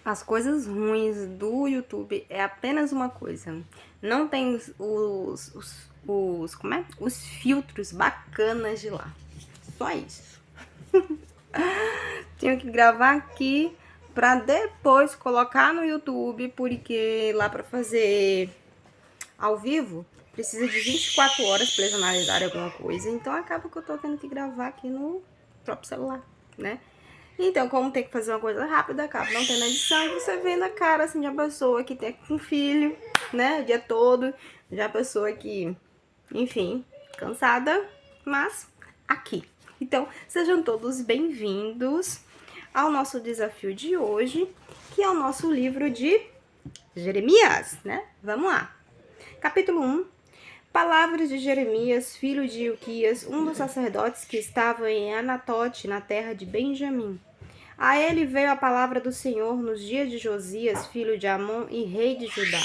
As coisas ruins do YouTube é apenas uma coisa. Não tem como é? Os filtros bacanas de lá. Só isso. Tenho que gravar aqui pra depois colocar no YouTube, porque lá pra fazer ao vivo precisa de 24 horas pra eles analisarem alguma coisa. Então acaba que eu tô tendo que gravar aqui no próprio celular, né? Então, como tem que fazer uma coisa rápida, acaba não tendo edição, você vê na cara, assim, de uma pessoa que tem um filho, né, o dia todo, de uma pessoa que, enfim, cansada, mas aqui. Então, sejam todos bem-vindos ao nosso desafio de hoje, que é o nosso livro de Jeremias, né? Vamos lá. Capítulo 1. Palavras de Jeremias, filho de Ilquias, um dos sacerdotes que estavam em Anatote, na terra de Benjamim. A ele veio a palavra do Senhor nos dias de Josias, filho de Amon e rei de Judá,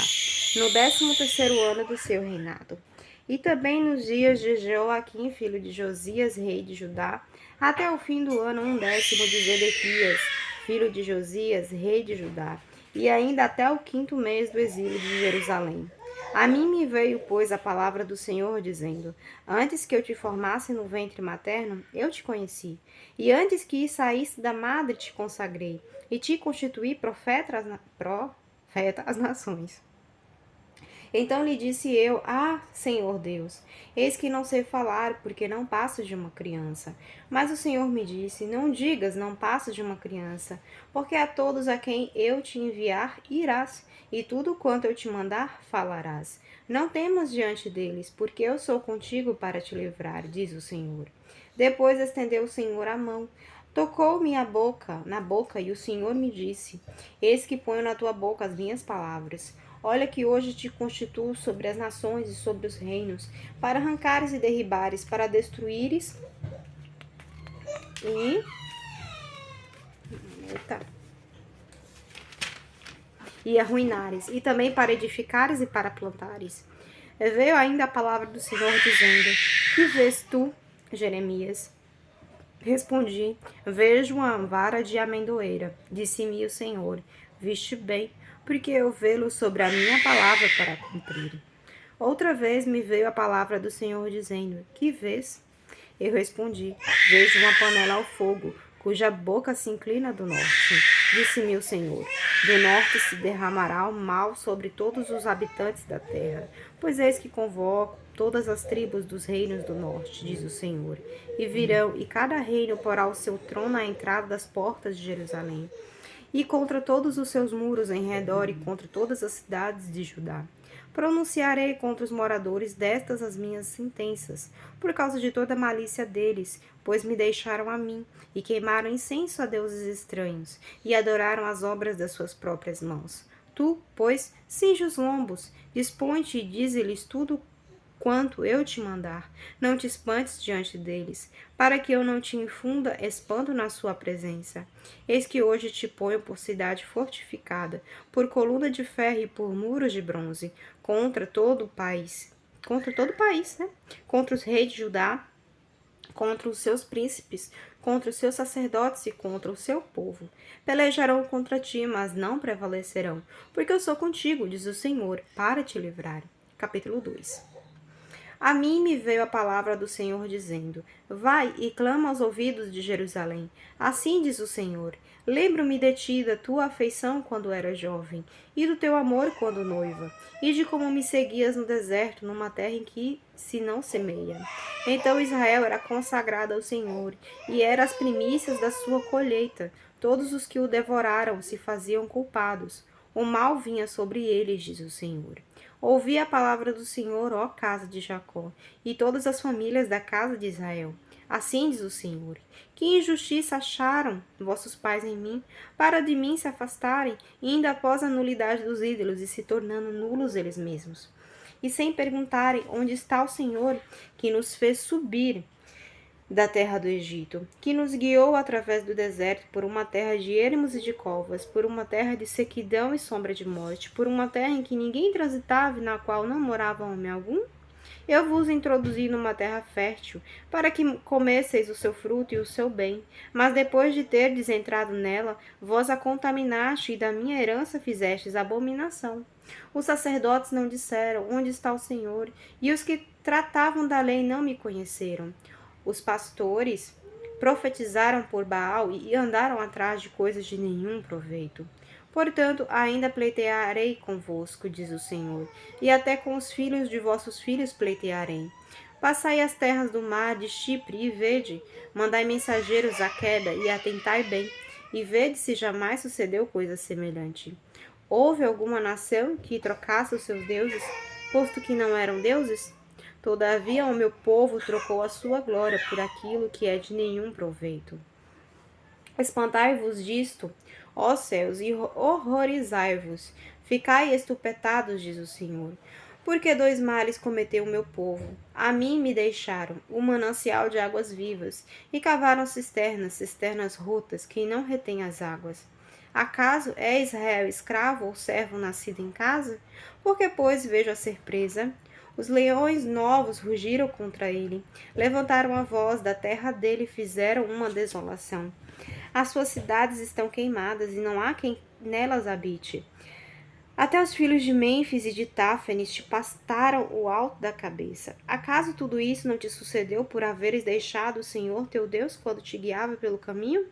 no 13º ano do seu reinado. E também nos dias de Joaquim, filho de Josias, rei de Judá, até o fim do ano 1º de Zedequias, filho de Josias, rei de Judá, e ainda até o 5º mês do exílio de Jerusalém. A mim me veio, pois, a palavra do Senhor, dizendo: Antes que eu te formasse no ventre materno, eu te conheci. E antes que saísse da madre, te consagrei. E te constituí profeta às nações. Então lhe disse eu: Ah, Senhor Deus, eis que não sei falar, porque não passo de uma criança. Mas o Senhor me disse: Não digas, não passo de uma criança, porque a todos a quem eu te enviar irás, e tudo quanto eu te mandar falarás. Não temas diante deles, porque eu sou contigo para te livrar, diz o Senhor. Depois estendeu o Senhor a mão, tocou-me na boca, e o Senhor me disse: Eis que ponho na tua boca as minhas palavras. Olha que hoje te constituo sobre as nações e sobre os reinos, para arrancares e derribares, para destruíres e... Eita. E arruinares, e também para edificares e para plantares. Veio ainda a palavra do Senhor dizendo: Que vês tu, Jeremias? Respondi: Vejo uma vara de amendoeira. Disse-me o Senhor: Viste bem, porque eu vê-lo sobre a minha palavra para cumprir. Outra vez me veio a palavra do Senhor dizendo: Que vês? Eu respondi: Vejo uma panela ao fogo, cuja boca se inclina do norte. Disse-me o Senhor: Do norte se derramará o mal sobre todos os habitantes da terra. Pois eis que convoco todas as tribos dos reinos do norte, diz o Senhor, e virão, e cada reino porá o seu trono à entrada das portas de Jerusalém, e contra todos os seus muros em redor, e contra todas as cidades de Judá. Pronunciarei contra os moradores destas as minhas sentenças, por causa de toda a malícia deles, pois me deixaram a mim, e queimaram incenso a deuses estranhos, e adoraram as obras das suas próprias mãos. Tu, pois, cinge os lombos, dispõe-te e dize-lhes tudo quanto eu te mandar. Não te espantes diante deles, para que eu não te infunda espanto na sua presença. Eis que hoje te ponho por cidade fortificada, por coluna de ferro e por muros de bronze, contra todo o país, né? Contra os reis de Judá, contra os seus príncipes, contra os seus sacerdotes e contra o seu povo. Pelejarão contra ti, mas não prevalecerão, porque eu sou contigo, diz o Senhor, para te livrar. Capítulo 2. A mim me veio a palavra do Senhor dizendo: Vai e clama aos ouvidos de Jerusalém. Assim diz o Senhor: Lembro-me de ti, da tua afeição quando era jovem, e do teu amor quando noiva, e de como me seguias no deserto, numa terra em que se não semeia. Então Israel era consagrado ao Senhor, e era as primícias da sua colheita. Todos os que o devoraram se faziam culpados. O mal vinha sobre eles, diz o Senhor. Ouvi a palavra do Senhor, ó casa de Jacó, e todas as famílias da casa de Israel. Assim diz o Senhor: Que injustiça acharam vossos pais em mim, para de mim se afastarem, indo após a nulidade dos ídolos e se tornando nulos eles mesmos. E sem perguntarem onde está o Senhor, que nos fez subir da terra do Egito, que nos guiou através do deserto por uma terra de ermos e de covas, por uma terra de sequidão e sombra de morte, por uma terra em que ninguém transitava e na qual não morava homem algum? Eu vos introduzi numa terra fértil, para que comesseis o seu fruto e o seu bem. Mas depois de terdes entrado nela, vós a contaminaste e da minha herança fizestes abominação. Os sacerdotes não disseram: onde está o Senhor? E os que tratavam da lei não me conheceram. Os pastores profetizaram por Baal e andaram atrás de coisas de nenhum proveito. Portanto, ainda pleitearei convosco, diz o Senhor, e até com os filhos de vossos filhos pleitearei. Passai as terras do mar de Chipre e vede, mandai mensageiros a Queda e atentai bem, e vede se jamais sucedeu coisa semelhante. Houve alguma nação que trocasse os seus deuses, posto que não eram deuses? Todavia o meu povo trocou a sua glória por aquilo que é de nenhum proveito. Espantai-vos disto, ó céus, e horrorizai-vos. Ficai estupetados, diz o Senhor. Porque dois males cometeu o meu povo. A mim me deixaram o manancial de águas vivas, e cavaram cisternas, cisternas rotas, que não retêm as águas. Acaso é Israel escravo ou servo nascido em casa? Porque, pois, vejo a ser presa. Os leões novos rugiram contra ele, levantaram a voz da terra dele e fizeram uma desolação. As suas cidades estão queimadas e não há quem nelas habite. Até os filhos de Mênfis e de Táfenes te pastaram o alto da cabeça. Acaso tudo isso não te sucedeu por haveres deixado o Senhor teu Deus quando te guiava pelo caminho?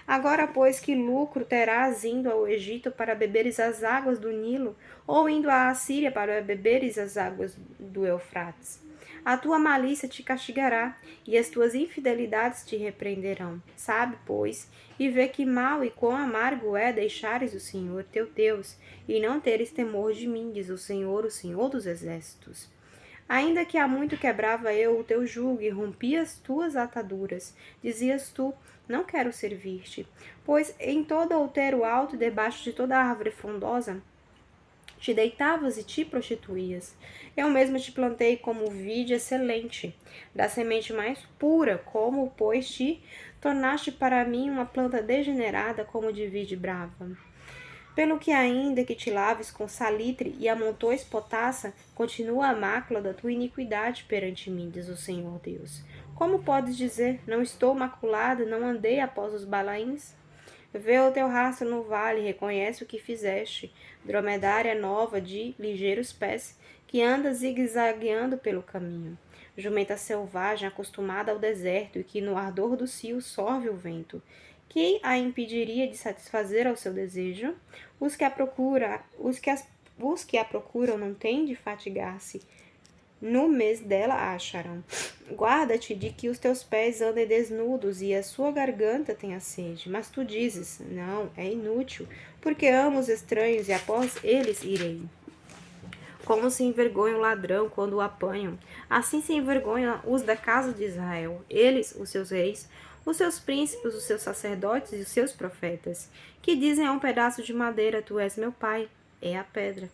Agora, pois, que lucro terás indo ao Egito para beberes as águas do Nilo, ou indo à Assíria para beberes as águas do Eufrates? A tua malícia te castigará, e as tuas infidelidades te repreenderão. Sabe, pois, e vê que mal e quão amargo é deixares o Senhor teu Deus, e não teres temor de mim, diz o Senhor dos exércitos. Ainda que há muito quebrava eu o teu jugo e rompia as tuas ataduras, dizias tu: não quero servir-te, pois em todo outeiro alto e debaixo de toda árvore frondosa te deitavas e te prostituías. Eu mesmo te plantei como vide excelente, da semente mais pura, como, pois, te tornaste para mim uma planta degenerada como de vide brava. Pelo que ainda que te laves com salitre e amontoes potassa, continua a mácula da tua iniquidade perante mim, diz o Senhor Deus. Como podes dizer, não estou maculada, não andei após os balaíns? Vê o teu rastro no vale, reconhece o que fizeste, dromedária nova de ligeiros pés, que anda zigue-zagueando pelo caminho. Jumenta selvagem, acostumada ao deserto e que no ardor do cio sorve o vento. Quem a impediria de satisfazer ao seu desejo? Os que a procuram não têm de fatigar-se. No mês dela a acharão. Guarda-te de que os teus pés andem desnudos e a sua garganta tenha sede. Mas tu dizes: não, é inútil, porque amo os estranhos e após eles irei. Como se envergonha o ladrão quando o apanham, assim se envergonham os da casa de Israel, eles, os seus reis, os seus príncipes, os seus sacerdotes e os seus profetas, que dizem a um pedaço de madeira: tu és meu pai, é a pedra.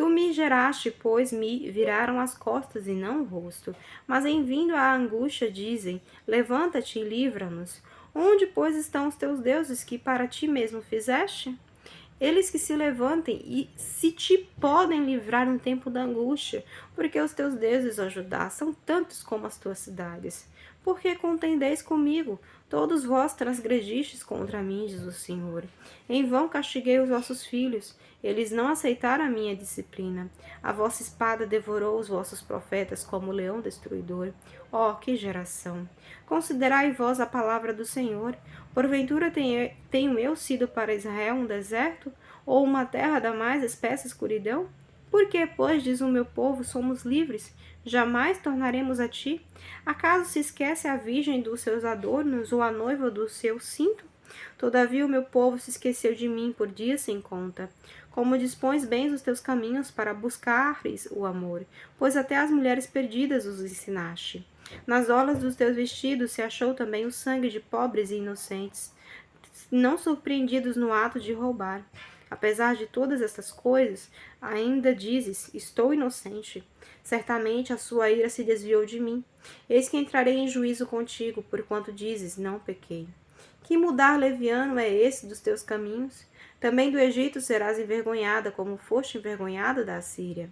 Tu me geraste, pois me viraram as costas e não o rosto. Mas em vindo a angústia dizem: levanta-te e livra-nos. Onde, pois, estão os teus deuses que para ti mesmo fizeste? Eles que se levantem e se te podem livrar no tempo da angústia, porque os teus deuses a Judá são tantos como as tuas cidades. Por que contendeis comigo? Todos vós transgredistes contra mim, diz o Senhor. Em vão castiguei os vossos filhos, eles não aceitaram a minha disciplina. A vossa espada devorou os vossos profetas como leão destruidor. Oh, que geração! Considerai vós a palavra do Senhor. Porventura tenho eu sido para Israel um deserto, ou uma terra da mais espessa escuridão? Porque, pois, diz o meu povo, somos livres, jamais tornaremos a ti? Acaso se esquece a virgem dos seus adornos, ou a noiva do seu cinto? Todavia o meu povo se esqueceu de mim por dias sem conta. Como dispões bem os teus caminhos para buscares o amor, pois até as mulheres perdidas os ensinaste. Nas orlas dos teus vestidos se achou também o sangue de pobres e inocentes, não surpreendidos no ato de roubar. Apesar de todas estas coisas, ainda dizes: estou inocente. Certamente a sua ira se desviou de mim. Eis que entrarei em juízo contigo, porquanto dizes: não pequei. Que mudar leviano é esse dos teus caminhos? Também do Egito serás envergonhada, como foste envergonhada da Assíria.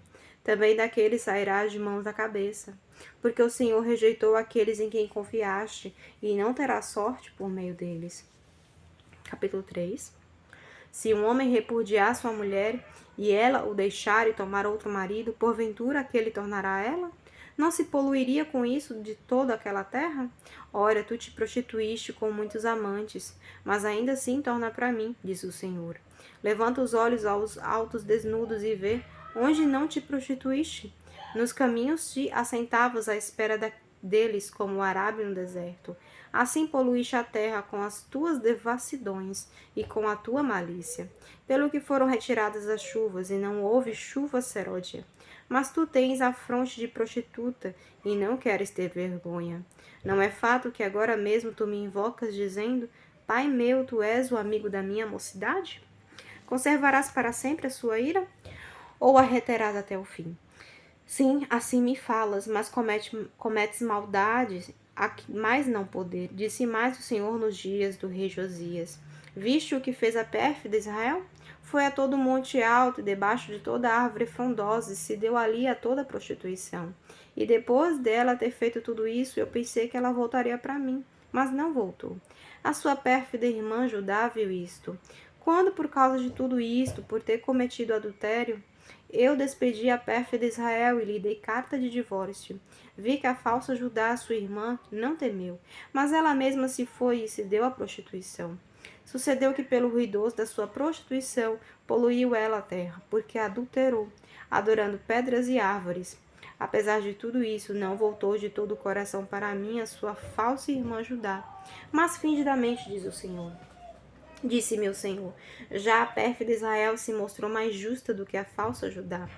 também daqueles sairás de mãos da cabeça. Porque o Senhor rejeitou aqueles em quem confiaste, e não terá sorte por meio deles. Capítulo 3. Se um homem repudiar sua mulher, e ela o deixar e tomar outro marido, porventura aquele tornará ela? Não se poluiria com isso de toda aquela terra? Ora, tu te prostituíste com muitos amantes, mas ainda assim torna para mim, diz o Senhor. Levanta os olhos aos altos desnudos e vê onde não te prostituíste. Nos caminhos te assentavas à espera deles, como o Arábio no deserto. Assim poluíste a terra com as tuas devassidões e com a tua malícia. Pelo que foram retiradas as chuvas, e não houve chuva seródia. Mas tu tens a fronte de prostituta, e não queres ter vergonha. Não é fato que agora mesmo tu me invocas, dizendo: Pai meu, tu és o amigo da minha mocidade? Conservarás para sempre a sua ira? Ou a reterás até o fim? Sim, assim me falas, mas cometes maldades, mais não poder. Disse mais o Senhor nos dias do rei Josias. Viste o que fez a pérfida Israel? Foi a todo monte alto, debaixo de toda árvore frondosa, e se deu ali a toda prostituição. E depois dela ter feito tudo isso, eu pensei que ela voltaria para mim, mas não voltou. A sua pérfida irmã Judá viu isto. Quando, por causa de tudo isto, por ter cometido adultério, eu despedi a pérfida Israel e lhe dei carta de divórcio. Vi que a falsa Judá, sua irmã, não temeu, mas ela mesma se foi e se deu à prostituição. Sucedeu que pelo ruidoso da sua prostituição poluiu ela a terra, porque a adulterou, adorando pedras e árvores. Apesar de tudo isso, não voltou de todo o coração para mim a sua falsa irmã Judá, mas fingidamente, diz o Senhor. Disse-me o Senhor: já a pérfida Israel se mostrou mais justa do que a falsa Judá.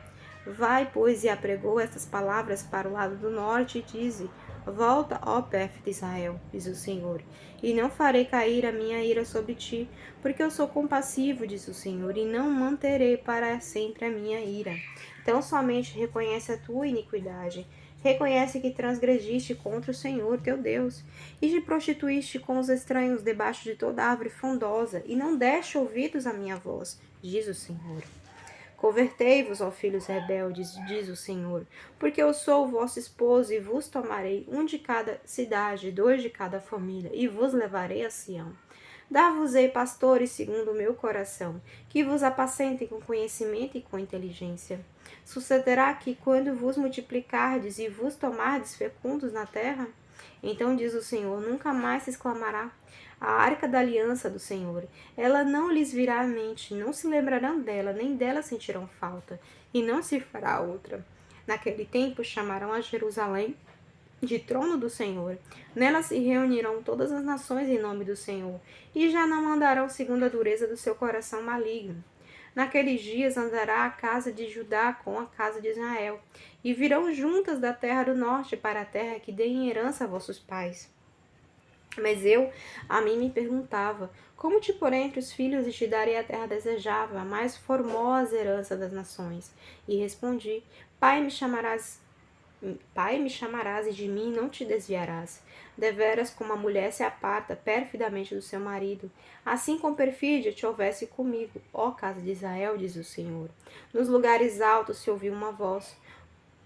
Vai, pois, e apregou estas palavras para o lado do norte, e dize: volta, ó pérfida Israel, diz o Senhor, e não farei cair a minha ira sobre ti, porque eu sou compassivo, diz o Senhor, e não manterei para sempre a minha ira. Então somente reconhece a tua iniquidade. Reconhece que transgrediste contra o Senhor teu Deus, e te prostituíste com os estranhos debaixo de toda árvore frondosa, e não deste ouvidos à minha voz, diz o Senhor. Convertei-vos, ó filhos rebeldes, diz o Senhor, porque eu sou o vosso esposo, e vos tomarei um de cada cidade, dois de cada família, e vos levarei a Sião. Dar-vos-ei pastores segundo o meu coração, que vos apacentem com conhecimento e com inteligência. Sucederá que, quando vos multiplicardes e vos tomardes fecundos na terra, então diz o Senhor, nunca mais se exclamará: a arca da aliança do Senhor. Ela não lhes virá à mente, não se lembrarão dela, nem dela sentirão falta, e não se fará outra. Naquele tempo chamarão a Jerusalém de trono do Senhor. Nela se reunirão todas as nações em nome do Senhor, e já não andarão segundo a dureza do seu coração maligno. Naqueles dias andará a casa de Judá com a casa de Israel, e virão juntas da terra do norte para a terra que dei em herança a vossos pais. Mas eu, a mim me perguntava, como te porei entre os filhos e te darei a terra desejável, a mais formosa herança das nações? E respondi, Pai, me chamarás e de mim não te desviarás. Deveras como a mulher se aparta perfidamente do seu marido, assim com perfídia te houvesse comigo, ó casa de Israel, diz o Senhor. Nos lugares altos se ouviu uma voz,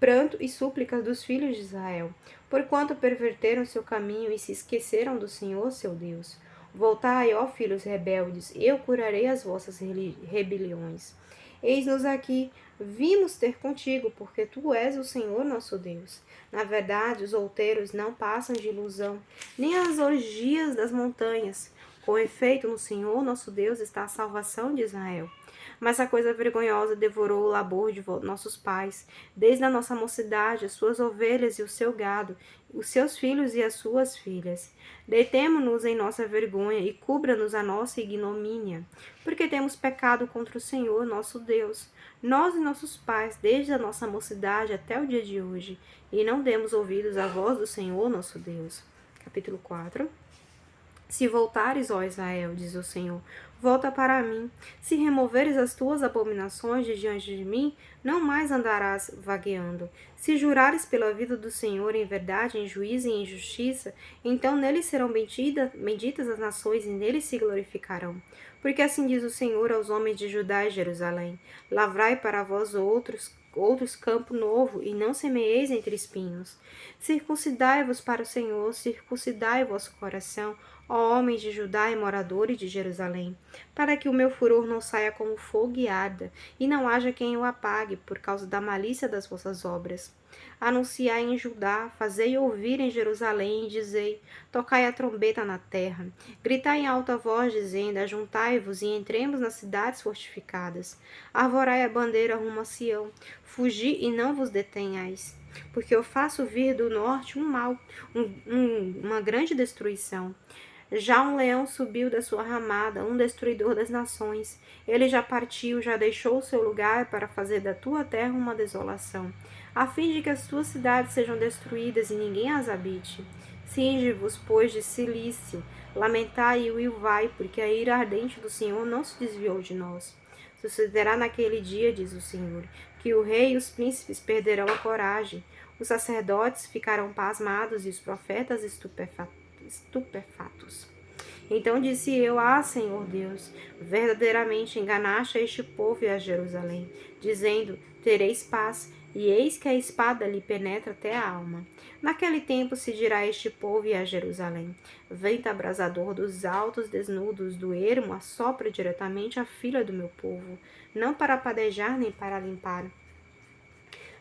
pranto e súplicas dos filhos de Israel, porquanto perverteram seu caminho e se esqueceram do Senhor seu Deus. Voltai, ó filhos rebeldes, eu curarei as vossas rebeliões. Eis-nos aqui, vimos ter contigo, porque tu és o Senhor nosso Deus. Na verdade, os outeiros não passam de ilusão, nem as orgias das montanhas. Com efeito, no Senhor nosso Deus está a salvação de Israel. Mas a coisa vergonhosa devorou o labor de nossos pais, desde a nossa mocidade, as suas ovelhas e o seu gado, os seus filhos e as suas filhas. Deitemo-nos em nossa vergonha e cubra-nos a nossa ignomínia, porque temos pecado contra o Senhor, nosso Deus, nós e nossos pais, desde a nossa mocidade até o dia de hoje, e não demos ouvidos à voz do Senhor, nosso Deus. Capítulo 4. Se voltares, ó Israel, diz o Senhor, volta para mim. Se removeres as tuas abominações de diante de mim, não mais andarás vagueando. Se jurares pela vida do Senhor em verdade, em juízo e em justiça, então nele serão benditas as nações e nele se glorificarão. Porque assim diz o Senhor aos homens de Judá e Jerusalém: lavrai para vós outros outros campo novo, e não semeeis entre espinhos. Circuncidai-vos para o Senhor, circuncidai o vosso coração, ó homens de Judá e moradores de Jerusalém, para que o meu furor não saia como fogo e arda, e não haja quem o apague, por causa da malícia das vossas obras. Anunciai em Judá, fazei ouvir em Jerusalém, e dizei: tocai a trombeta na terra. Gritai em alta voz, dizendo: ajuntai-vos e entremos nas cidades fortificadas. Arvorai a bandeira rumo a Sião. Fugi e não vos detenhais. Porque eu faço vir do norte um mal, uma grande destruição. Já um leão subiu da sua ramada, um destruidor das nações. Ele já partiu, já deixou o seu lugar para fazer da tua terra uma desolação, a fim de que as tuas cidades sejam destruídas e ninguém as habite. Cinge-vos, pois, de cilício, lamentai e uivai, porque a ira ardente do Senhor não se desviou de nós. Sucederá naquele dia, diz o Senhor, que o rei e os príncipes perderão a coragem, os sacerdotes ficarão pasmados e os profetas estupefatos. Então disse eu: Senhor Deus, verdadeiramente enganaste a este povo e a Jerusalém, dizendo: tereis paz, e eis que a espada lhe penetra até a alma. Naquele tempo se dirá a este povo e a Jerusalém: vento abrasador dos altos desnudos do ermo assopra diretamente a filha do meu povo, não para padejar nem para limpar.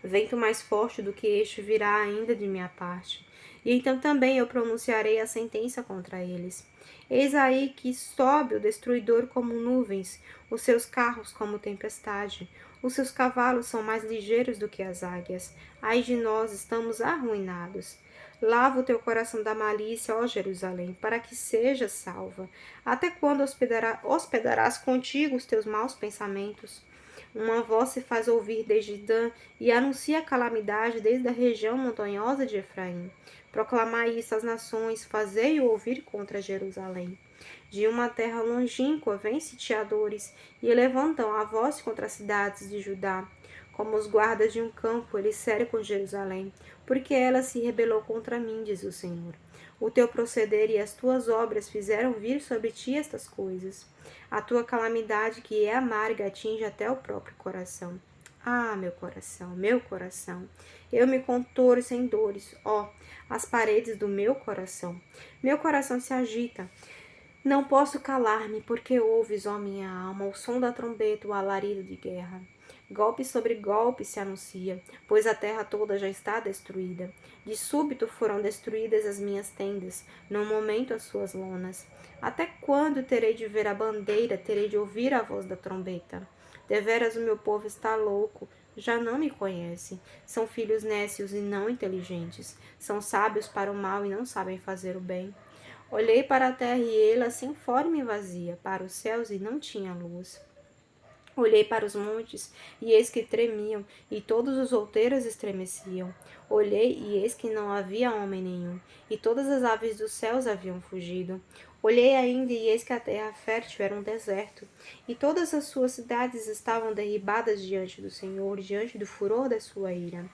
Vento mais forte do que este virá ainda de minha parte. E então também eu pronunciarei a sentença contra eles. Eis aí que sobe o destruidor como nuvens, os seus carros como tempestade. Os seus cavalos são mais ligeiros do que as águias. Ai de nós, estamos arruinados. Lava o teu coração da malícia, ó Jerusalém, para que sejas salva. Até quando hospedarás contigo os teus maus pensamentos? Uma voz se faz ouvir desde Dan e anuncia a calamidade desde a região montanhosa de Efraim. Proclamai isso às nações, fazei-o ouvir contra Jerusalém. De uma terra longínqua vêm sitiadores e levantam a voz contra as cidades de Judá. Como os guardas de um campo, eles cercam Jerusalém, porque ela se rebelou contra mim, diz o Senhor. O teu proceder e as tuas obras fizeram vir sobre ti estas coisas. A tua calamidade, que é amarga, atinge até o próprio coração. Ah, meu coração, eu me contorço em dores, as paredes do meu coração. Meu coração se agita. Não posso calar-me, porque ouves, ó minha alma, o som da trombeta, o alarido de guerra. Golpe sobre golpe se anuncia, pois a terra toda já está destruída. De súbito foram destruídas as minhas tendas, num momento as suas lonas. Até quando terei de ver a bandeira, terei de ouvir a voz da trombeta? Deveras o meu povo está louco, já não me conhece. São filhos nécios e não inteligentes. São sábios para o mal e não sabem fazer o bem. Olhei para a terra e ela sem forma e vazia, para os céus e não tinha luz. Olhei para os montes, e eis que tremiam, e todos os outeiros estremeciam. Olhei, e eis que não havia homem nenhum, e todas as aves dos céus haviam fugido. Olhei ainda, e eis que a terra fértil era um deserto, e todas as suas cidades estavam derribadas diante do Senhor, diante do furor da sua ira.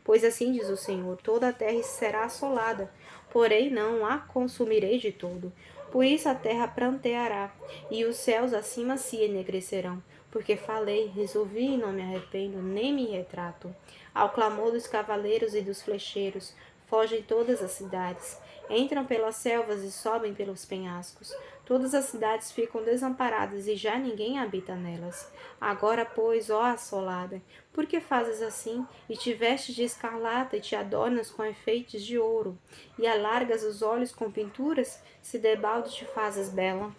Pois assim diz o Senhor: toda a terra será assolada, porém não a consumirei de todo. Por isso a terra pranteará, e os céus acima se enegrecerão. Porque falei, resolvi e não me arrependo, nem me retrato. Ao clamor dos cavaleiros e dos flecheiros, fogem todas as cidades. Entram pelas selvas e sobem pelos penhascos. Todas as cidades ficam desamparadas e já ninguém habita nelas. Agora, pois, ó assolada, por que fazes assim? E te vestes de escarlata e te adornas com enfeites de ouro, e alargas os olhos com pinturas, se debalde te fazes bela.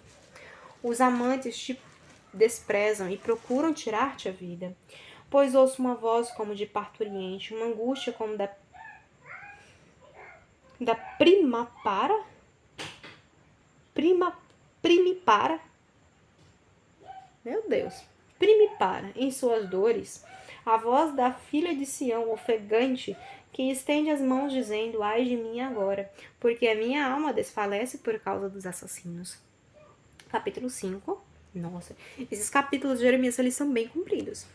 Os amantes te desprezam e procuram tirar-te a vida. Pois ouço uma voz como de parturiente, uma angústia como da primipara, meu Deus, primipara em suas dores, a voz da filha de Sião, ofegante, que estende as mãos dizendo: ai de mim agora, porque a minha alma desfalece por causa dos assassinos. Capítulo 5. Nossa, esses capítulos de Jeremias, eles são bem compridos.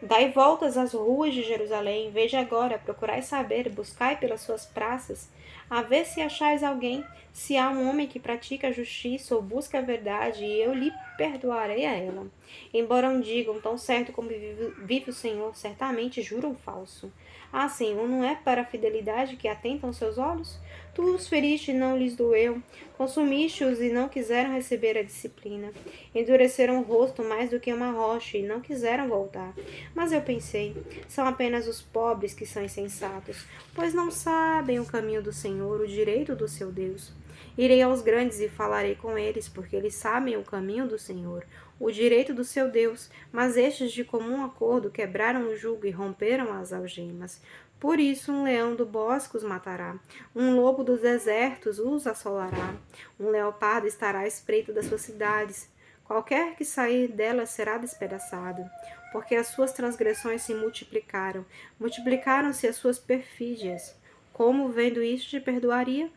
Dai voltas às ruas de Jerusalém, veja agora, procurai saber, buscai pelas suas praças, A ver se achais alguém, se há um homem que pratica a justiça ou busca a verdade, e eu lhe perdoarei a ela. Embora não digam, tão certo como vive o Senhor, certamente juram falso. Ah, Senhor, não é para a fidelidade que atentam seus olhos? Tu os feriste e não lhes doeu, consumiste-os e não quiseram receber a disciplina. Endureceram o rosto mais do que uma rocha e não quiseram voltar. Mas eu pensei, são apenas os pobres que são insensatos, pois não sabem o caminho do Senhor, o direito do seu Deus. Irei aos grandes e falarei com eles, porque eles sabem o caminho do Senhor, o direito do seu Deus, mas estes de comum acordo quebraram o jugo e romperam as algemas. Por isso um leão do bosque os matará, um lobo dos desertos os assolará, um leopardo estará à espreita das suas cidades. Qualquer que sair delas será despedaçado, porque as suas transgressões se multiplicaram, multiplicaram-se as suas perfídias. Como, vendo isto, te perdoaria?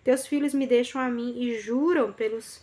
Teus filhos me deixam a mim e juram pelos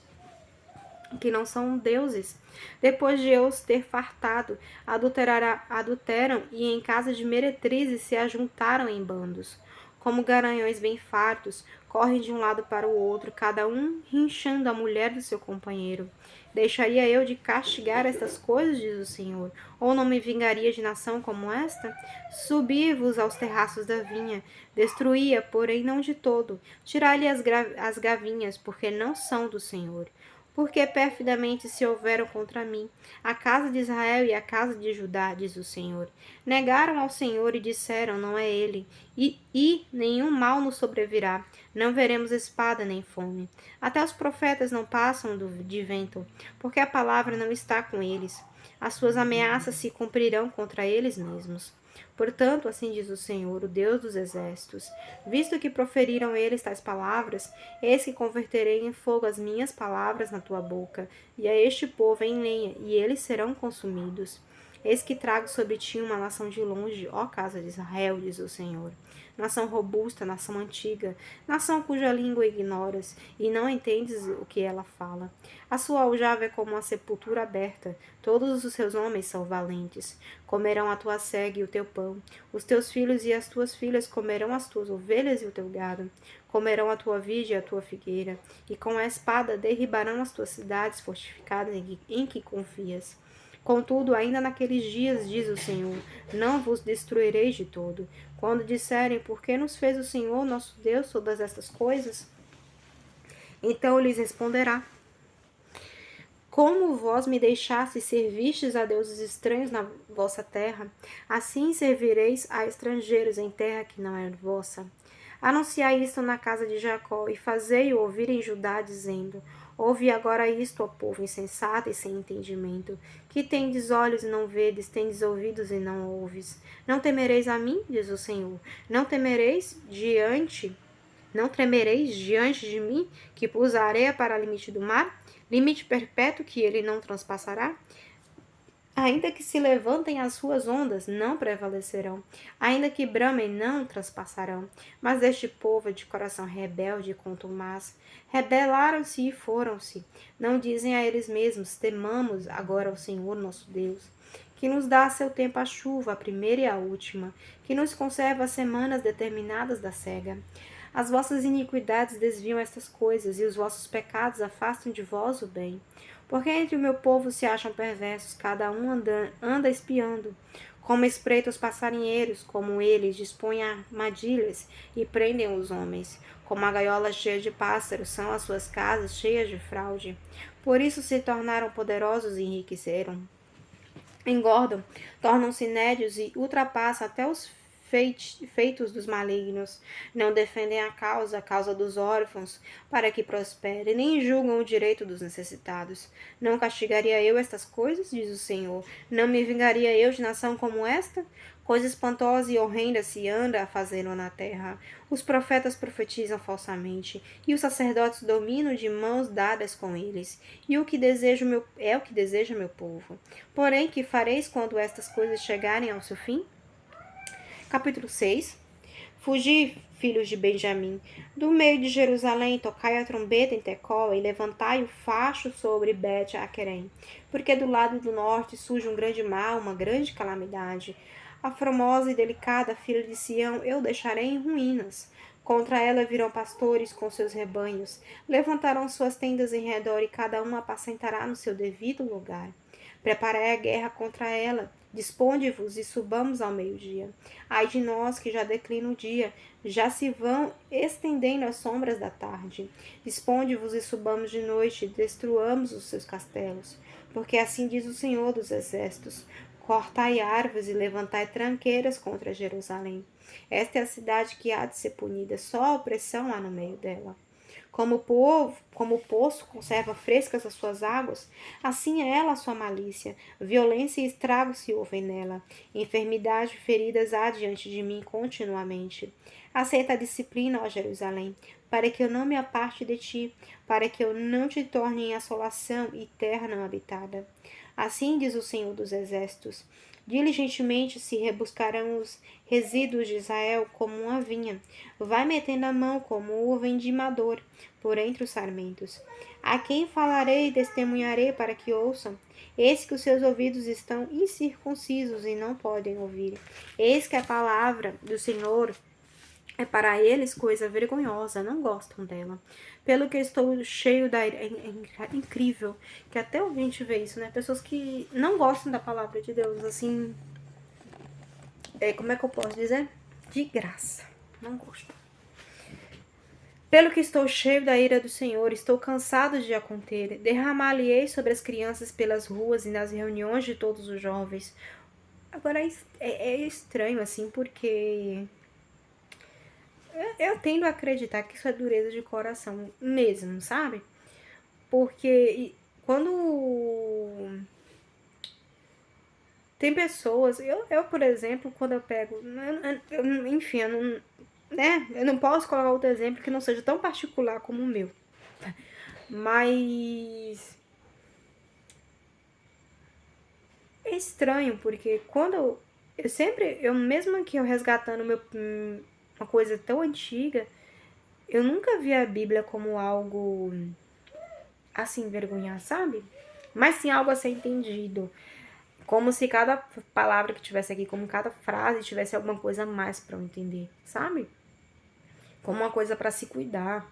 que não são deuses. Depois de eu os ter fartado, adulteram e em casa de meretrizes se ajuntaram em bandos. Como garanhões bem fartos, correm de um lado para o outro, cada um rinchando a mulher do seu companheiro. Deixaria eu de castigar estas coisas, diz o Senhor, ou não me vingaria de nação como esta? Subi-vos aos terraços da vinha, destruía, porém não de todo, tirai-lhe as gavinhas, porque não são do Senhor. Porque perfidamente se houveram contra mim, a casa de Israel e a casa de Judá, diz o Senhor. Negaram ao Senhor e disseram, não é ele, e nenhum mal nos sobrevirá, não veremos espada nem fome. Até os profetas não passam de vento, porque a palavra não está com eles. As suas ameaças se cumprirão contra eles mesmos. Portanto, assim diz o Senhor, o Deus dos exércitos, visto que proferiram eles tais palavras, eis que converterei em fogo as minhas palavras na tua boca, e a este povo em lenha, e eles serão consumidos. Eis que trago sobre ti uma nação de longe, ó casa de Israel, diz o Senhor. Nação robusta, nação antiga, nação cuja língua ignoras, e não entendes o que ela fala. A sua aljava é como uma sepultura aberta, todos os seus homens são valentes. Comerão a tua sega e o teu pão, os teus filhos e as tuas filhas comerão as tuas ovelhas e o teu gado. Comerão a tua vide e a tua figueira, e com a espada derribarão as tuas cidades fortificadas em que confias. Contudo, ainda naqueles dias, diz o Senhor, não vos destruirei de todo. Quando disserem, por que nos fez o Senhor, nosso Deus, todas estas coisas? Então lhes responderá, como vós me deixastes servistes a deuses estranhos na vossa terra, assim servireis a estrangeiros em terra que não é vossa. Anunciai isto na casa de Jacó, e fazei-o ouvir em Judá, dizendo, ouve agora isto, ó povo insensato e sem entendimento, que tendes olhos e não vedes, tendes ouvidos e não ouves. Não temereis a mim, diz o Senhor, não tremereis diante de mim, que pus a areia para limite do mar, limite perpétuo que ele não transpassará? Ainda que se levantem as suas ondas, não prevalecerão. Ainda que bramem, não transpassarão. Mas este povo é de coração rebelde e contumaz. Rebelaram-se e foram-se. Não dizem a eles mesmos, temamos agora ao Senhor nosso Deus, que nos dá a seu tempo a chuva, a primeira e a última, que nos conserva as semanas determinadas da cega. As vossas iniquidades desviam estas coisas, e os vossos pecados afastam de vós o bem. Porque entre o meu povo se acham perversos, cada um anda espiando. Como espreitam os passarinheiros, como eles dispõem armadilhas e prendem os homens. Como a gaiola cheia de pássaros, são as suas casas cheias de fraude. Por isso se tornaram poderosos e enriqueceram. Engordam, tornam-se nédios e ultrapassam até os feitos dos malignos. Não defendem a causa dos órfãos, para que prospere, nem julgam o direito dos necessitados. Não castigaria eu estas coisas, diz o Senhor? Não me vingaria eu de nação como esta? Coisa espantosa e horrenda se anda a fazer na terra. Os profetas profetizam falsamente, e os sacerdotes dominam de mãos dadas com eles. E o que deseja meu povo. Porém, que fareis quando estas coisas chegarem ao seu fim? Capítulo 6. Fugi, filhos de Benjamim, do meio de Jerusalém, tocai a trombeta em Tecoa e levantai o facho sobre Bet-Aquerem, porque do lado do norte surge um grande mal, uma grande calamidade. A formosa e delicada filha de Sião eu deixarei em ruínas. Contra ela virão pastores com seus rebanhos, levantarão suas tendas em redor e cada um apacentará no seu devido lugar. Preparai a guerra contra ela, disponde-vos e subamos ao meio-dia. Ai de nós que já declina o dia, já se vão estendendo as sombras da tarde. Disponde-vos e subamos de noite, destruamos os seus castelos. Porque assim diz o Senhor dos Exércitos: cortai árvores e levantai tranqueiras contra Jerusalém. Esta é a cidade que há de ser punida, só a opressão há no meio dela. Como o poço conserva frescas as suas águas, assim é ela a sua malícia. Violência e estrago se ouvem nela. Enfermidade e feridas há diante de mim continuamente. Aceita a disciplina, ó Jerusalém, para que eu não me aparte de ti, para que eu não te torne em assolação e terra não habitada. Assim diz o Senhor dos Exércitos: diligentemente se rebuscarão os resíduos de Israel como uma vinha. Vai metendo a mão como o vendimador por entre os sarmentos. A quem falarei e testemunharei para que ouçam? Eis que os seus ouvidos estão incircuncisos e não podem ouvir. Eis que a palavra do Senhor é para eles coisa vergonhosa, não gostam dela. Pelo que eu estou cheio da ira. É incrível que até a gente vê isso, né? Pessoas que não gostam da palavra de Deus, assim. Como é que eu posso dizer? De graça. Não gosto. Pelo que estou cheio da ira do Senhor, estou cansado de a conter. Derramar-lhe-ei sobre as crianças pelas ruas e nas reuniões de todos os jovens. Agora é estranho, assim, porque eu tendo a acreditar que isso é dureza de coração mesmo, sabe? Porque quando tem pessoas, eu por exemplo, quando eu pego, enfim, eu não posso colocar outro exemplo que não seja tão particular como o meu. Mas é estranho, porque quando eu mesmo que eu resgatando uma coisa tão antiga, eu nunca vi a Bíblia como algo assim, envergonhar, sabe? Mas sim algo a ser entendido. Como se cada palavra que tivesse aqui, como cada frase tivesse alguma coisa a mais para eu entender, sabe? Como uma coisa para se cuidar,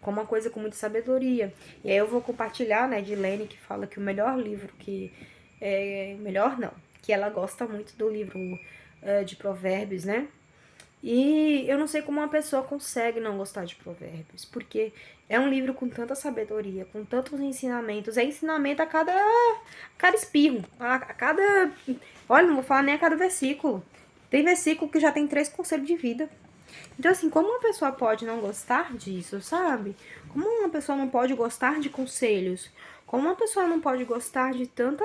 como uma coisa com muita sabedoria. E aí eu vou compartilhar, né, de Lene, que fala que o melhor livro que... melhor não, que ela gosta muito do livro de Provérbios, né? E eu não sei como uma pessoa consegue não gostar de Provérbios, porque é um livro com tanta sabedoria, com tantos ensinamentos. É ensinamento a cada espirro, a cada... Olha, não vou falar nem a cada versículo. Tem versículo que já tem 3 conselhos de vida. Então, assim, como uma pessoa pode não gostar disso, sabe? Como uma pessoa não pode gostar de conselhos? Como uma pessoa não pode gostar de tanto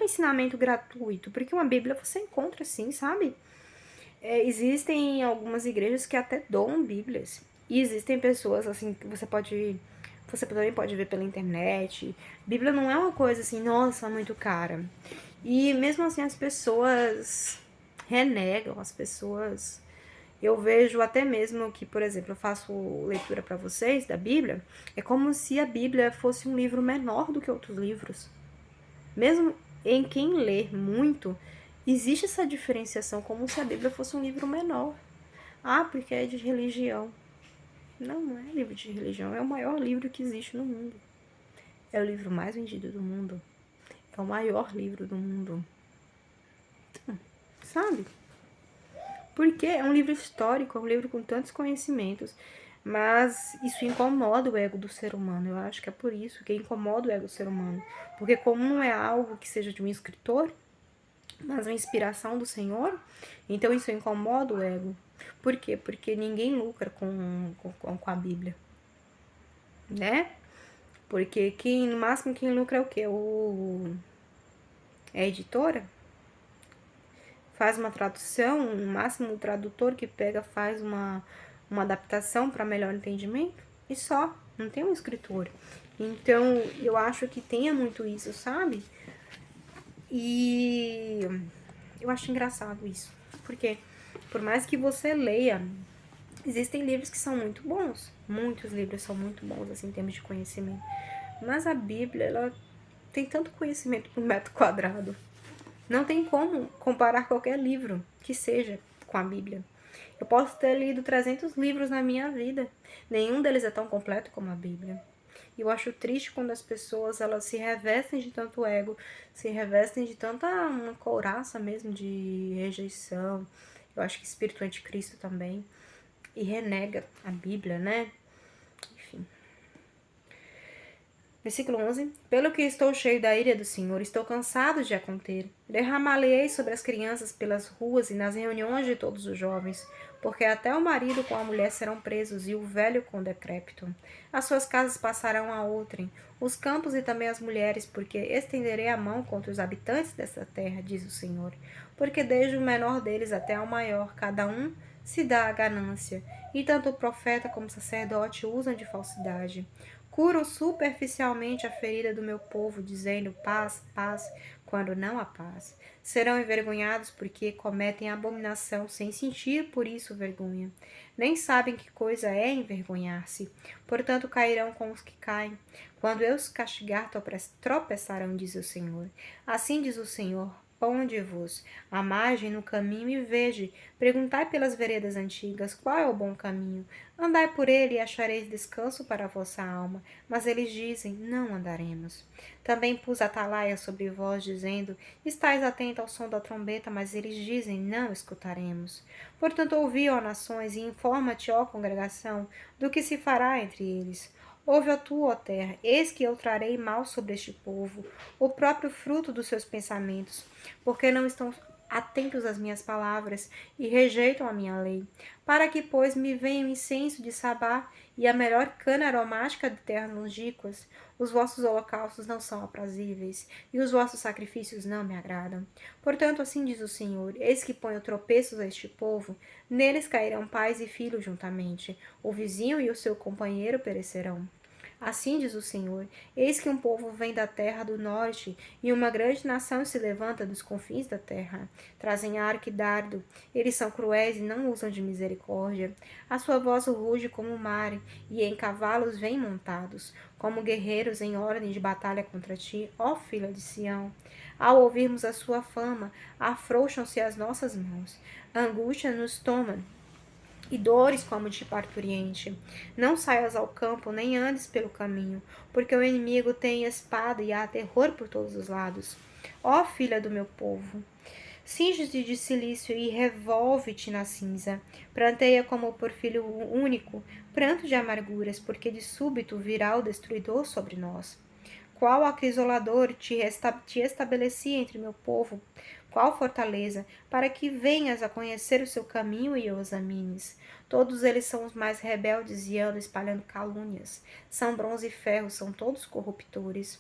ensinamento gratuito? Porque uma Bíblia você encontra assim, sabe? Existem algumas igrejas que até doam Bíblias. E existem pessoas, assim, que você também pode ver pela internet. Bíblia não é uma coisa assim, nossa, muito cara. E mesmo assim as pessoas renegam, as pessoas... Eu vejo até mesmo que, por exemplo, eu faço leitura para vocês da Bíblia, é como se a Bíblia fosse um livro menor do que outros livros. Mesmo em quem lê muito, existe essa diferenciação, como se a Bíblia fosse um livro menor. Ah, porque é de religião. Não, não é livro de religião, é o maior livro que existe no mundo. É o livro mais vendido do mundo. É o maior livro do mundo. Então, sabe? Porque é um livro histórico, é um livro com tantos conhecimentos. Mas isso incomoda o ego do ser humano. Eu acho que é por isso que incomoda o ego do ser humano. Porque como não é algo que seja de um escritor, mas uma inspiração do Senhor, então isso incomoda o ego. Por quê? Porque ninguém lucra com a Bíblia, né? Porque no máximo quem lucra é o quê? É a editora? Faz uma tradução, no máximo o tradutor que pega faz uma adaptação para melhor entendimento e só, não tem um escritor. Então, eu acho que tenha muito isso, sabe? E eu acho engraçado isso, porque por mais que você leia, existem livros que são muito bons, muitos livros são muito bons, assim, em termos de conhecimento, mas a Bíblia, ela tem tanto conhecimento por metro quadrado. Não tem como comparar qualquer livro que seja com a Bíblia. Eu posso ter lido 300 livros na minha vida. Nenhum deles é tão completo como a Bíblia. E eu acho triste quando as pessoas elas se revestem de tanto ego, se revestem de tanta uma couraça mesmo de rejeição. Eu acho que espírito anticristo também. E renega a Bíblia, né? Enfim. Versículo 11. Pelo que estou cheio da ira do Senhor, estou cansado de a conter. Derramá-la-ei sobre as crianças pelas ruas e nas reuniões de todos os jovens, porque até o marido com a mulher serão presos e o velho com o decrépito. As suas casas passarão a outrem, os campos e também as mulheres, porque estenderei a mão contra os habitantes desta terra, diz o Senhor. Porque desde o menor deles até ao maior, cada um se dá a ganância, e tanto o profeta como o sacerdote usam de falsidade. Curam superficialmente a ferida do meu povo, dizendo paz, paz, quando não há paz. Serão envergonhados porque cometem abominação, sem sentir por isso vergonha. Nem sabem que coisa é envergonhar-se. Portanto, cairão com os que caem. Quando eu os castigar, tropeçarão, diz o Senhor. Assim diz o Senhor. Ponde-vos à margem no caminho e vede, perguntai pelas veredas antigas, qual é o bom caminho? Andai por ele e achareis descanso para a vossa alma. Mas eles dizem, não andaremos. Também pus atalaia sobre vós, dizendo, estais atento ao som da trombeta, mas eles dizem, não escutaremos. Portanto, ouvi, ó nações, e informa-te, ó congregação, do que se fará entre eles. Ouve, ó tu, ó terra, eis que eu trarei mal sobre este povo, o próprio fruto dos seus pensamentos, porque não estão atentos às minhas palavras e rejeitam a minha lei, para que, pois, me venha o incenso de Sabá e a melhor cana aromática de terras longínquas. Os vossos holocaustos não são aprazíveis, e os vossos sacrifícios não me agradam. Portanto, assim diz o Senhor, eis que ponho tropeços a este povo, neles cairão pais e filhos juntamente, o vizinho e o seu companheiro perecerão. Assim diz o Senhor, eis que um povo vem da terra do norte, e uma grande nação se levanta dos confins da terra. Trazem arco e dardo, eles são cruéis e não usam de misericórdia. A sua voz ruge como o mar, e em cavalos vêm montados, como guerreiros em ordem de batalha contra ti, ó filha de Sião. Ao ouvirmos a sua fama, afrouxam-se as nossas mãos. A angústia nos toma, e dores como de parturiente. Não saias ao campo, nem andes pelo caminho, porque o inimigo tem espada e há terror por todos os lados. Ó filha do meu povo, cinge-te de cilício e revolve-te na cinza. Pranteia como por filho único, pranto de amarguras, porque de súbito virá o destruidor sobre nós. Qual acrisolador te estabeleci entre meu povo? Qual fortaleza, para que venhas a conhecer o seu caminho e o examines? Todos eles são os mais rebeldes e andam espalhando calúnias. São bronze e ferro, são todos corruptores.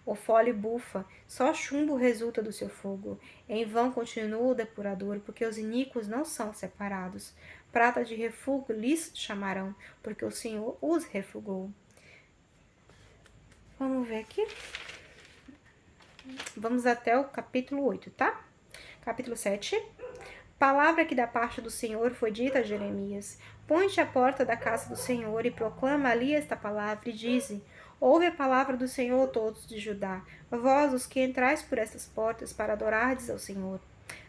O fole bufa, só chumbo resulta do seu fogo. Em vão continua o depurador, porque os iníquos não são separados. Prata de refúgio lhes chamarão, porque o Senhor os refugou. Vamos ver aqui. Vamos até o capítulo 8, tá? Capítulo 7. Palavra que da parte do Senhor foi dita a Jeremias. Põe-te à porta da casa do Senhor e proclama ali esta palavra e dize: ouve a palavra do Senhor, todos de Judá, vós os que entrais por estas portas para adorardes ao Senhor.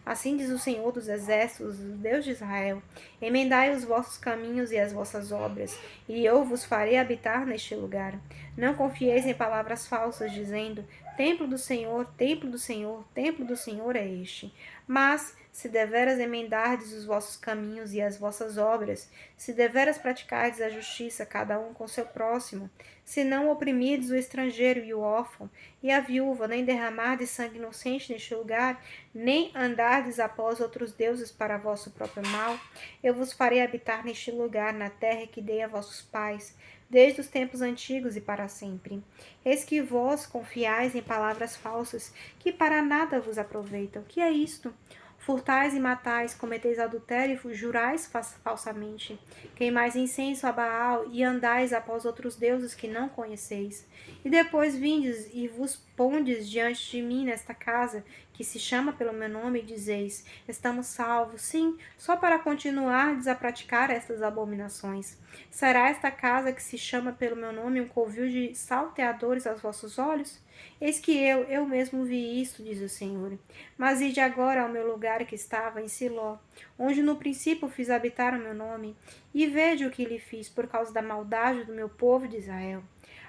Assim diz o Senhor dos exércitos, o Deus de Israel: emendai os vossos caminhos e as vossas obras, e eu vos farei habitar neste lugar. Não confieis em palavras falsas, dizendo: templo do Senhor, templo do Senhor, templo do Senhor é este. Mas, se deveras emendardes os vossos caminhos e as vossas obras, se deveras praticardes a justiça, cada um com seu próximo, se não oprimirdes o estrangeiro e o órfão, e a viúva, nem derramardes sangue inocente neste lugar, nem andardes após outros deuses para vosso próprio mal, eu vos farei habitar neste lugar, na terra que dei a vossos pais, desde os tempos antigos e para sempre. Eis que vós confiais em palavras falsas, que para nada vos aproveitam. Que é isto? Furtais e matais, cometeis adultério e jurais falsamente. Queimais incenso a Baal e andais após outros deuses que não conheceis. E depois vindes e vos pondes diante de mim nesta casa, que se chama pelo meu nome, e dizeis: estamos salvos, sim, só para continuardes a praticar estas abominações. Será esta casa que se chama pelo meu nome um covil de salteadores aos vossos olhos? Eis que eu mesmo vi isto, diz o Senhor. Mas ide agora ao meu lugar que estava em Siló, onde no princípio fiz habitar o meu nome, e vede o que lhe fiz por causa da maldade do meu povo de Israel.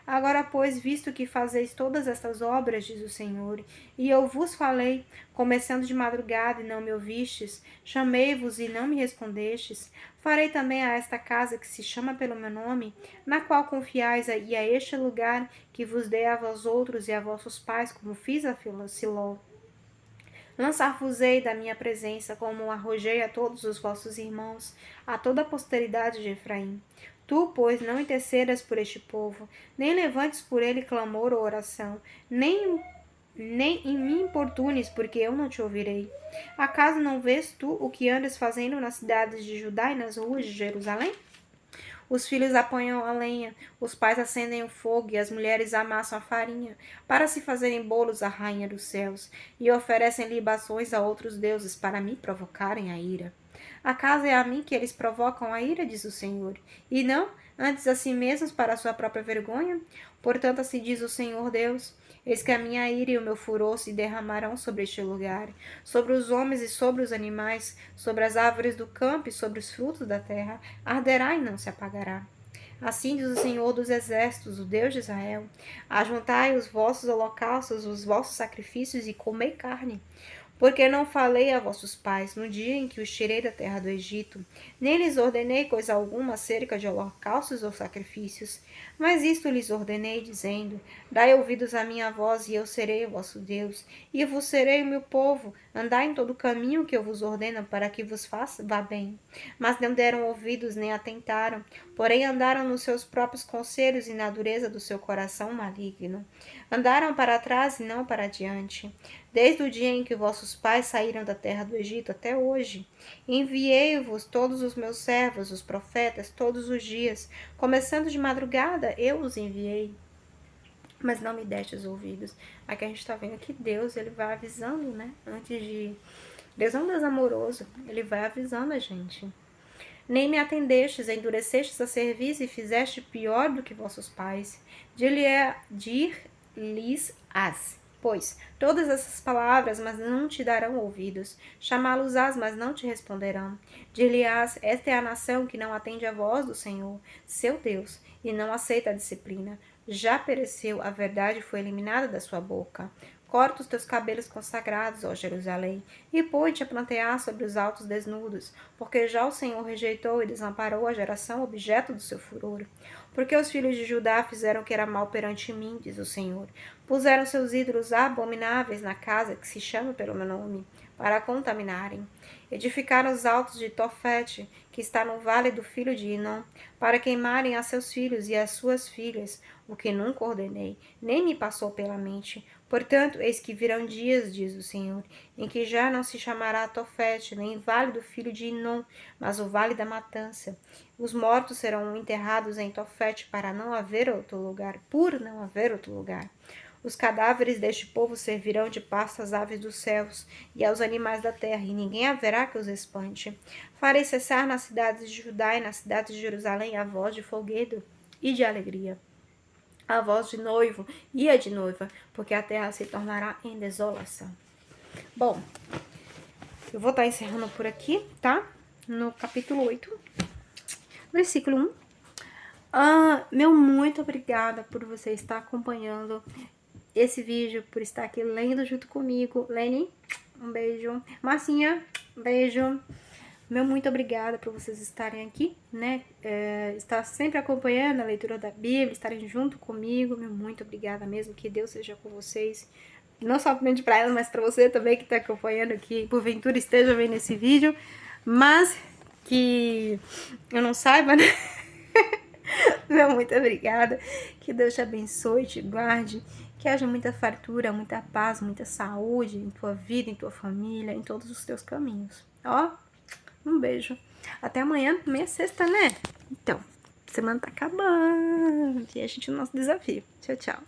Agora, pois, visto que fazeis todas estas obras, diz o Senhor, e eu vos falei, começando de madrugada e não me ouvistes, chamei-vos e não me respondestes, farei também a esta casa que se chama pelo meu nome, na qual confiais, e a este lugar que vos dei a vós outros e a vossos pais, como fiz a Siló. Lançar-vos-ei da minha presença, como arrojei a todos os vossos irmãos, a toda a posteridade de Efraim. Tu, pois, não intercedas por este povo, nem levantes por ele clamor ou oração, nem em mim importunes, porque eu não te ouvirei. Acaso não vês tu o que andas fazendo nas cidades de Judá e nas ruas de Jerusalém? Os filhos apanham a lenha, os pais acendem o fogo e as mulheres amassam a farinha, para se fazerem bolos à rainha dos céus, e oferecem libações a outros deuses para me provocarem a ira. Acaso é a mim que eles provocam a ira, diz o Senhor, e não antes a si mesmos para a sua própria vergonha? Portanto, assim diz o Senhor Deus: eis que a minha ira e o meu furor se derramarão sobre este lugar, sobre os homens e sobre os animais, sobre as árvores do campo e sobre os frutos da terra, arderá e não se apagará. Assim diz o Senhor dos Exércitos, o Deus de Israel: ajuntai os vossos holocaustos, os vossos sacrifícios e comei carne. Porque não falei a vossos pais no dia em que os tirei da terra do Egito, nem lhes ordenei coisa alguma acerca de holocaustos ou sacrifícios, mas isto lhes ordenei, dizendo: dai ouvidos à minha voz, e eu serei o vosso Deus, e vos serei o meu povo, andai em todo o caminho que eu vos ordeno, para que vos vá bem. Mas não deram ouvidos nem atentaram, porém andaram nos seus próprios conselhos e na dureza do seu coração maligno. Andaram para trás e não para diante. Desde o dia em que vossos pais saíram da terra do Egito até hoje, enviei-vos todos os meus servos, os profetas, todos os dias. Começando de madrugada, eu os enviei, mas não me deste os ouvidos. Aqui a gente está vendo que Deus, ele vai avisando, né? Antes de... Deus é um Deus amoroso, ele vai avisando a gente. Nem me atendestes, endurecestes a serviço e fizeste pior do que vossos pais. Dir-lhes-ás. Pois, todas essas palavras, mas não te darão ouvidos. Chamá-los-ás, mas não te responderão. Dir-lhe-ás, esta é a nação que não atende a voz do Senhor, seu Deus, e não aceita a disciplina. Já pereceu, a verdade foi eliminada da sua boca. Corta os teus cabelos consagrados, ó Jerusalém, e põe-te a plantear sobre os altos desnudos, porque já o Senhor rejeitou e desamparou a geração objeto do seu furor. Porque os filhos de Judá fizeram o que era mal perante mim, diz o Senhor. Puseram seus ídolos abomináveis na casa que se chama pelo meu nome, para contaminarem. Edificaram os altos de Tofete, que está no vale do filho de Inom, para queimarem a seus filhos e as suas filhas, o que nunca ordenei, nem me passou pela mente. Portanto, eis que virão dias, diz o Senhor, em que já não se chamará Tofete, nem vale do filho de Inom, mas o vale da matança. Os mortos serão enterrados em Tofete para não haver outro lugar, por não haver outro lugar. Os cadáveres deste povo servirão de pasto às aves dos céus e aos animais da terra, e ninguém haverá que os espante. Farei cessar nas cidades de Judá e nas cidades de Jerusalém a voz de folguedo e de alegria, a voz de noivo e a de noiva, porque a terra se tornará em desolação. Bom, eu vou estar encerrando por aqui, tá? No capítulo 8, versículo 1. Meu muito obrigada por você estar acompanhando esse vídeo, por estar aqui lendo junto comigo. Lene, um beijo. Marcinha, um beijo. Meu muito obrigada por vocês estarem aqui, né? Estar sempre acompanhando a leitura da Bíblia, estarem junto comigo. Meu muito obrigada mesmo. Que Deus seja com vocês. Não somente para elas, mas para você também que está acompanhando aqui, porventura esteja vendo esse vídeo. Mas que eu não saiba, né? Meu muito obrigada. Que Deus te abençoe, te guarde. Que haja muita fartura, muita paz, muita saúde em tua vida, em tua família, em todos os teus caminhos. Ó, um beijo. Até amanhã, meia sexta, né? Então, semana tá acabando. E a gente no nosso desafio. Tchau, tchau.